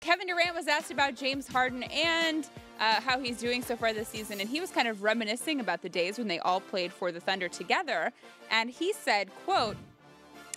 Kevin Durant was asked about James Harden and how he's doing so far this season, and he was kind of reminiscing about the days when they all played for the Thunder together, and he said, quote,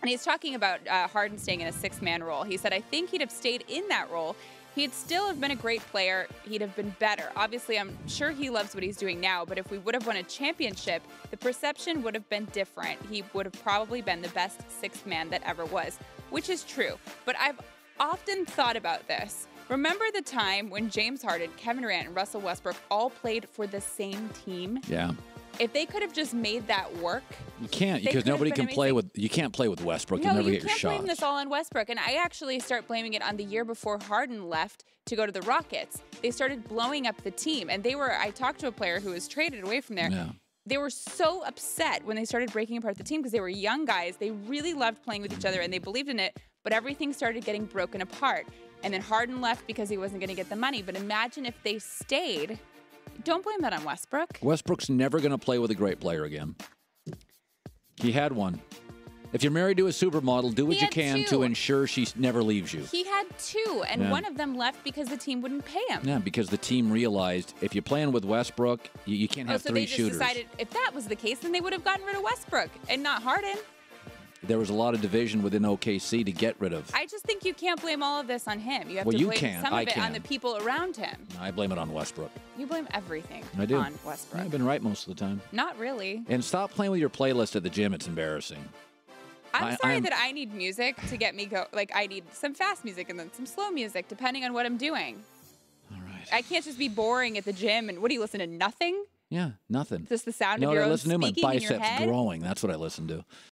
and he's talking about Harden staying in a six-man role. He said, I think he'd have stayed in that role. He'd still have been a great player. He'd have been better. Obviously, I'm sure he loves what he's doing now, but if we would have won a championship, the perception would have been different. He would have probably been the best sixth man that ever was, which is true. But I've often thought about this. Remember the time when James Harden, Kevin Durant, and Russell Westbrook all played for the same team? Yeah. If they could have just made that work, you can't because nobody can play with. You can't play with Westbrook. You'll never get your shots. No, you can't blame this all on Westbrook. And I actually start blaming it on the year before Harden left to go to the Rockets. They started blowing up the team, and I talked to a player who was traded away from there. Yeah. They were so upset when they started breaking apart the team because they were young guys. They really loved playing with each other, and they believed in it. But everything started getting broken apart. And then Harden left because he wasn't going to get the money. But imagine if they stayed. Don't blame that on Westbrook. Westbrook's never going to play with a great player again. He had one. If you're married to a supermodel, do what you can to ensure she never leaves you. He had two, and one of them left because the team wouldn't pay him. Yeah, because the team realized if you're playing with Westbrook, you can't have three shooters. So they just decided if that was the case, then they would have gotten rid of Westbrook and not Harden. There was a lot of division within OKC to get rid of. I just think you can't blame all of this on him. You have to blame some of it on the people around him. No, I blame it on Westbrook. You blame everything on Westbrook. I've been right most of the time. Not really. And stop playing with your playlist at the gym. It's embarrassing. I'm sorry that I need music to get me go. Like, I need some fast music and then some slow music, depending on what I'm doing. All right. I can't just be boring at the gym. And what do you listen to? Nothing? Yeah, nothing. Just the sound of your own speaking in your head? My biceps growing. That's what I listen to.